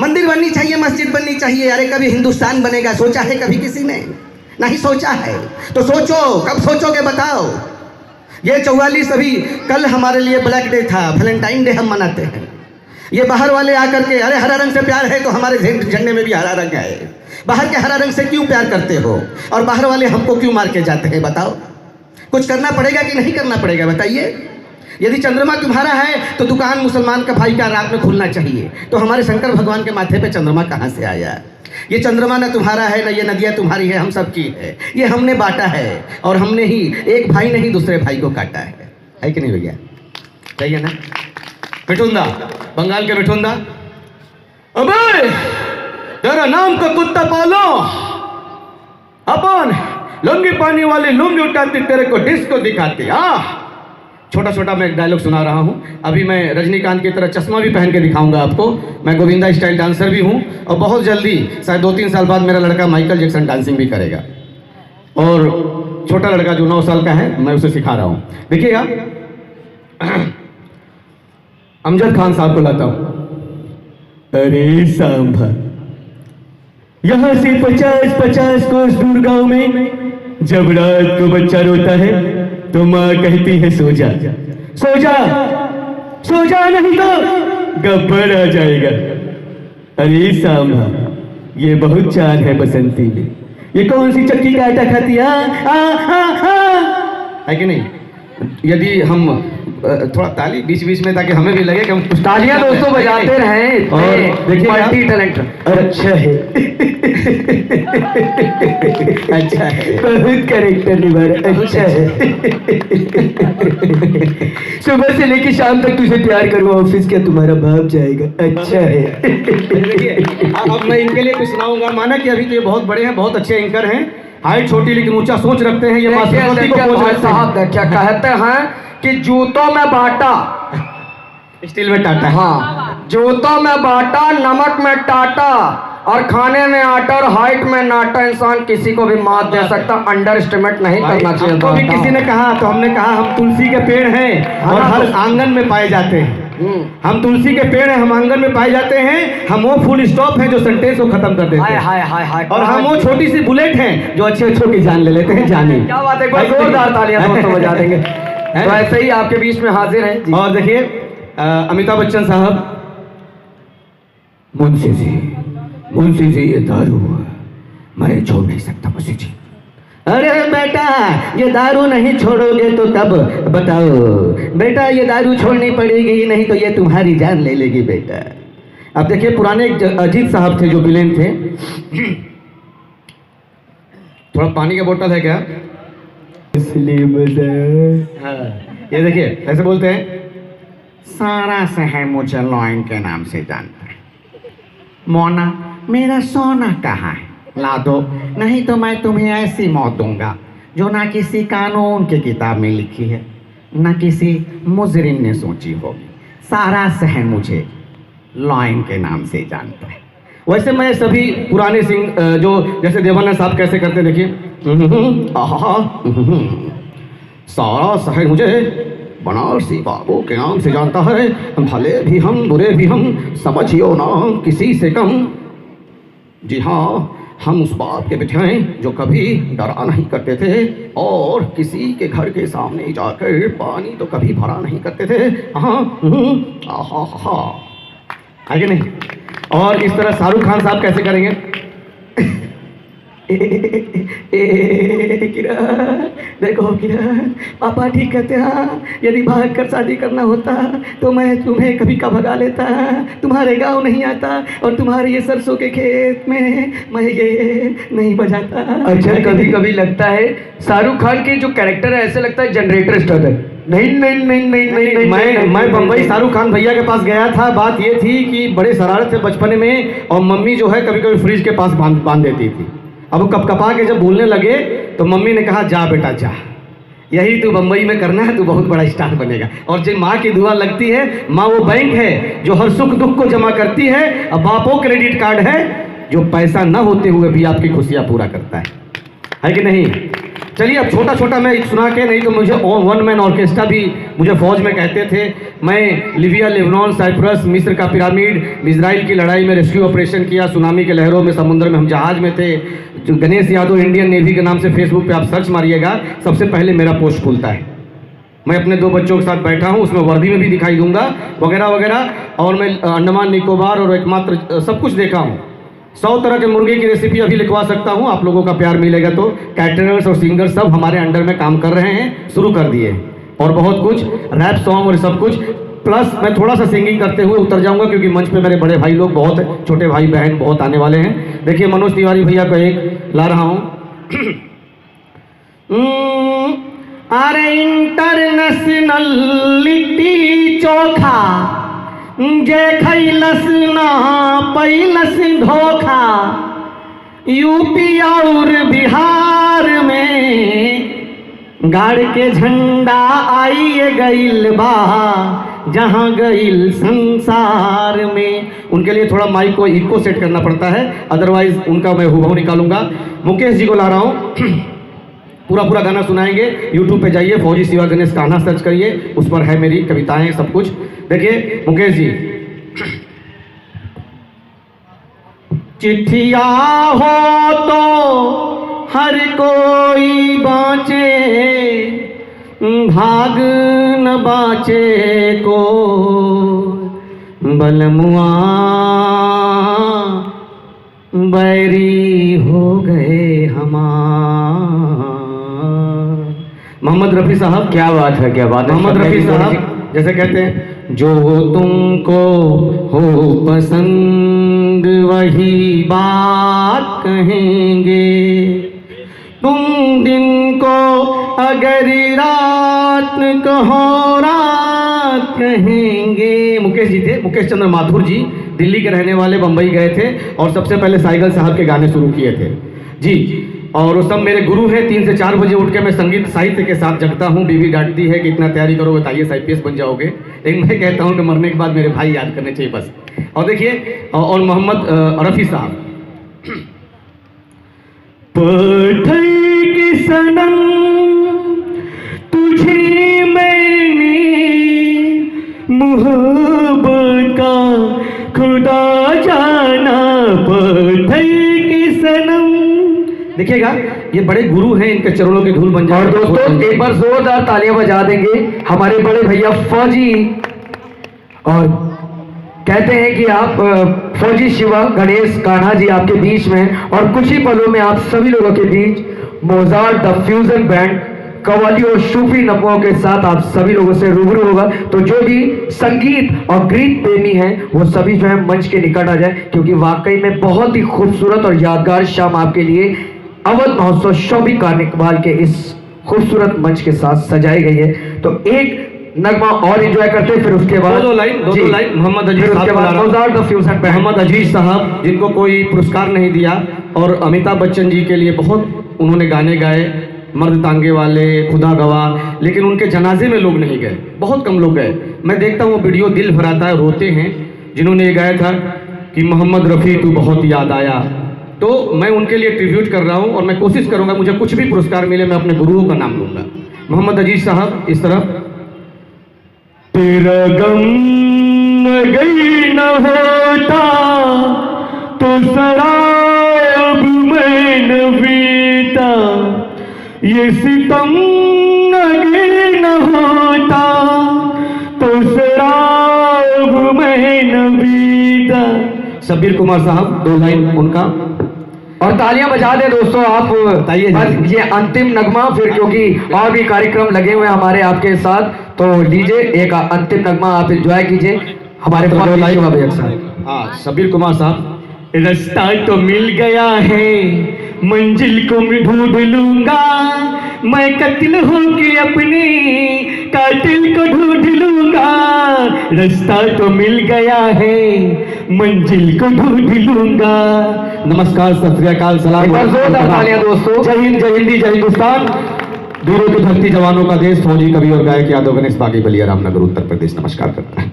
मंदिर बननी चाहिए, मस्जिद बननी चाहिए। अरे कभी हिंदुस्तान बनेगा सोचा है कभी किसी ने? नहीं सोचा है। तो सोचो, कब सोचोगे बताओ। ये 44 अभी कल हमारे लिए ब्लैक डे था, वैलेंटाइन डे हम मनाते हैं। ये बाहर वाले आकर के अरे हरा रंग से प्यार है तो हमारे झंडे में भी हरा रंग है। बाहर के हरा रंग से क्यों प्यार करते हो? और बाहर वाले हमको क्यों मार के जाते हैं बताओ? कुछ करना पड़ेगा कि नहीं करना पड़ेगा बताइए। यदि चंद्रमा तुम्हारा है तो दुकान मुसलमान का भाई का रात में खुलना चाहिए। तो हमारे शंकर भगवान के माथे पे चंद्रमा कहाँ से आया? ये चंद्रमा ना तुम्हारा है ना ये नदियाँ तुम्हारी है, हम सब की है। ये हमने बांटा है और हमने ही, एक भाई ने ही दूसरे भाई को काटा है कि नहीं भैया? सही है ना? मिठुंदा, बंगाल के मिठुंदा, अबे तेरा नाम का कुत्ता पालो, अपन लुंगी पानी वाली लुंगी उठाती तेरे को डिस्को दिखाती। छोटा छोटा मैं एक डायलॉग सुना रहा हूँ। अभी मैं रजनीकांत की तरह चश्मा भी पहन के दिखाऊंगा आपको। मैं गोविंदा स्टाइल डांसर भी हूँ और बहुत जल्दी शायद 2-3 साल बाद मेरा लड़का माइकल जैक्सन डांसिंग भी करेगा। और छोटा लड़का जो 9 साल का है मैं उसे सिखा रहा हूँ, देखिएगा। अमजद खान साहब को लाता हूँ। अरे सांभा, यहाँ से 50-50 कोस दूर गांव में जब रात को बच्चा रोता है तो माँ कहती है सो जा, सो जा, सो जा, नहीं तो गब्बर आ जाएगा। अरे सांभा, ये बहुत चाल है बसंती में। ये कौन सी चक्की का आटा खाती है कि नहीं? यदि हम थोड़ा ताली बीच बीच में ताकि हमें भी लगे कि हम कुछ तालियां दोस्तों बजाते रहें। और देखिए मल्टी टैलेंट। अच्छा है। अच्छा है, बहुत कैरेक्टर निभा रहा है। अच्छा है। सुबह से लेकर शाम तक तुझे तैयार करूँ ऑफिस, क्या तुम्हारा बाप जाएगा? अच्छा है। अब मैं इनके लिए कुछ सुनाऊंगा। माना कि अभी तो ये बहुत बड़े हैं, बहुत अच्छे एंकर हैं, हाइट छोटी लेकिन ऊंचा सोच रखते हैं। ये साहब क्या कहते हैं कि जूतों में बाटा, स्टील में टाटा। हाँ, जूतों में बाटा, नमक में टाटा और खाने में आटा और हाइट में नाटा। इंसान किसी को भी मात दे सकता, अंडर एस्टिमेट नहीं करना चाहिए। तो भी किसी ने कहा तो हमने कहा हम तुलसी के पेड़ हैं और हर आंगन में पाए जाते हैं। हम तुलसी के पेड़ हैं, हम आंगन में पाए जाते हैं। हम वो फुल स्टॉप हैं जो सेंटेंस को खत्म कर देते हैं। हाय हाय हाय। और हम वो छोटी सी बुलेट हैं जो अच्छे अच्छों की जान ले लेते हैं। जाने क्या बात है, जोरदार तालियां दोस्तों बजा देंगे। तो ऐसे ही आपके बीच में हाजिर हैं। और देखिए अमिताभ बच्चन साहब, मुंशी जी ये दारू मैं छोड़ नहीं सकता मुंशी जी। अरे बेटा ये दारू नहीं छोड़ोगे तो तब बताओ बेटा, ये दारू छोड़नी पड़ेगी नहीं तो ये तुम्हारी जान ले लेगी बेटा। अब देखिए पुराने अजीत साहब थे जो विलेन थे। थोड़ा पानी का बोतल है क्या? इसलिए हाँ, ये देखिए ऐसे बोलते हैं, सारा शहर मुझे लॉयन के नाम से जानता है। मोना मेरा सोना कहाँ है? ला दो, नहीं तो मैं तुम्हें ऐसी मौत दूंगा जो ना किसी कानून की किताब में लिखी है ना किसी मुजरिम ने सोची होगी। सारा शहर मुझे लॉयन के नाम से जानता है। वैसे मैं सभी पुराने सिंह जो जैसे देवानंद साहब कैसे करते देखिए, सारा शहर मुझे बनारसी बाबू के नाम से जानता है। भले भी हम बुरे भी हम, समझियो ना किसी से कम। जी हाँ, हम उस बाप के बेटे हैं जो कभी डरा नहीं करते थे और किसी के घर के सामने जाकर पानी तो कभी भरा नहीं करते थे। हाँ आगे नहीं। और इस तरह शाहरुख खान साहब कैसे करेंगे? किरण देखो किरण, पापा ठीक कहते हैं, यदि भाग कर शादी करना होता तो मैं तुम्हें कभी का भगा लेता, तुम्हारे गांव नहीं आता और तुम्हारे ये सरसों के खेत में मैं ये नहीं बजाता। अच्छा, कभी कभी लगता है शाहरुख खान के जो कैरेक्टर है ऐसे लगता है जनरेटर स्टार्ट है। मैं बम्बई शाहरुख खान भैया के पास गया था। बात ये थी कि बड़े शरारत थे बचपन में और मम्मी जो है कभी कभी फ्रिज के पास बांध देती थी। अब वो कपकपा के जब बोलने लगे तो मम्मी ने कहा जा बेटा जा, यही तू बम्बई में करना है, तू बहुत बड़ा स्टार बनेगा। और जो माँ की दुआ लगती है, माँ वो बैंक है जो हर सुख दुख को जमा करती है। अब बापो क्रेडिट कार्ड है जो पैसा न होते हुए भी आपकी खुशियाँ पूरा करता है कि नहीं? चलिए अब छोटा छोटा मैं सुना के, नहीं तो मुझे वन मैन ऑर्केस्ट्रा भी मुझे फौज में कहते थे। मैं लिबिया, लेबनान, साइप्रस, मिस्र का पिरामिड, इजराइल की लड़ाई में रेस्क्यू ऑपरेशन किया, सुनामी के लहरों में समुद्र में हम जहाज में थे। जो गणेश यादव इंडियन नेवी के नाम से फेसबुक पे आप सर्च मारिएगा, सबसे पहले मेरा पोस्ट खुलता है। मैं अपने 2 बच्चों के साथ बैठा हूँ, उसमें वर्दी में भी दिखाई दूंगा वगैरह वगैरह। और मैं अंडमान निकोबार और एकमात्र सब कुछ देखा हूँ। 100 तरह के मुर्गे की रेसिपी अभी लिखवा सकता हूँ, आप लोगों का प्यार मिलेगा तो। कैटरर्स और सिंगर्स सब हमारे अंडर में काम कर रहे हैं, शुरू कर दिए। और बहुत कुछ रैप सॉन्ग और सब कुछ, प्लस मैं थोड़ा सा सिंगिंग करते हुए उतर जाऊंगा, क्योंकि मंच पे मेरे बड़े भाई लोग बहुत, छोटे भाई बहन बहुत आने वाले हैं। देखिए मनोज तिवारी भैया को एक ला रहा हूँ। अरे इंटरनेशनल लिट्टी चोखा जे खैलस ना पैलस धोखा, यूपी और बिहार में गाड़ के झंडा आइए गइल बा, जहाँ गइल संसार में। उनके लिए थोड़ा माइक को इको सेट करना पड़ता है, अदरवाइज उनका मैं हुबहू निकालूंगा। मुकेश जी को ला रहा हूँ, पूरा पूरा गाना सुनाएंगे। यूट्यूब पे जाइए, फौजी शिवा गणेश कान्हा सर्च करिए, उस पर है मेरी कविताएं सब कुछ। देखिए मुकेश जी। चिट्ठिया हो तो हर कोई बाँचे, भाग न बाँचे को, बलमुआ बैरी हो गए हमार। मोहम्मद रफ़ी साहब, क्या बात है, क्या बात है। मोहम्मद रफ़ी साहब जैसे कहते हैं, जो तुमको हो पसंद वही बात कहेंगे, तुम दिन को अगर रात कहो रात कहेंगे। मुकेश जी थे, मुकेश चंद्र माथुर जी, दिल्ली के रहने वाले, बम्बई गए थे और सबसे पहले साइगल साहब के गाने शुरू किए थे जी। और वो सब मेरे गुरु हैं। 3 से 4 बजे उठ के मैं संगीत साहित्य के साथ जगता हूँ। बीवी डांटती है कि इतना तैयारी करोगे तो IAS IPS बन जाओगे, लेकिन मैं कहता हूँ कि मरने के बाद मेरे भाई याद करने चाहिए बस। और देखिए, और मोहम्मद रफ़ी साहब, पठाई की सनम तुझे मैंने मोहब्बत का खुदा जाना, पठाई की सनम। देखिएगा, ये बड़े गुरु हैं, इनके चरणों की धूल बन जाए। और दोस्तों एक बार जोरदार तालियां बजा देंगे हमारे बड़े भैया फौजी। और कहते हैं कि आप फौजी शिवा गणेश कान्हा जी आपके बीच में, और कुछ ही पलों में आप सभी लोगों के बीच Mozart the fusion band qawwali और सूफी नगमों के साथ आप सभी लोगों से रूबरू होगा। तो जो भी संगीत और गीत प्रेमी हैं वो सभी जो है मंच के निकट आ जाए, क्योंकि वाकई में बहुत ही खूबसूरत और यादगार शाम आपके लिए अवध महोत्सव शौबी कार्निवाल के इस खूबसूरत मंच के साथ सजाई गई है। तो एक नगमा और एंजॉय करते हैं, फिर उसके बाद दो लाइन मोहम्मद अजीज साहब, मोहम्मद अजीज साहब जिनको कोई पुरस्कार नहीं दिया, और अमिताभ बच्चन जी के लिए बहुत उन्होंने गाने गाए, मर्द तांगे वाले, खुदा गवाह, लेकिन उनके जनाजे में लोग नहीं गए, बहुत कम लोग गए। मैं देखता हूँ वीडियो, दिल भर आता है, रोते हैं। जिन्होंने ये गाया था कि मोहम्मद रफ़ी तू बहुत याद आया, तो मैं उनके लिए ट्रिब्यूट कर रहा हूँ और मैं कोशिश करूँगा मुझे कुछ भी पुरस्कार मिले मैं अपने गुरुओं का नाम लूँगा। मोहम्मद अजीज साहब इस तरफ, तेरा गम गई न होता तो शराब में न पीता, ये सितम अगर न होता तो शराब में न पीता। शब्बीर कुमार साहब 2 लाइन उनका, और तालियां बजा दे दोस्तों आप। बताइए ये अंतिम नगमा, फिर क्योंकि और भी कार्यक्रम लगे हुए हैं हमारे आपके साथ, तो लीजिए एक अंतिम नगमा आप एंजॉय कीजिए हमारे हाँ शब्बीर कुमार साहब। रास्ता तो मिल गया है, मंजिल को मैं ढूंढ लूंगा, मैं कत्ल होके अपने कातिल को ढूंढ लूंगा। रास्ता तो मिल गया है, मंजिल को ढूंढ लूंगा। नमस्कार, सत श्री अकाल, सलाम, दोस्तों। जय हिंद, जय हिंदी, जय हिंदुस्तान। वीरों की धरती, जवानों का देश, फौजी कवि और गायक यादव गणेश बागी बलिया रामनगर उत्तर प्रदेश नमस्कार करता है।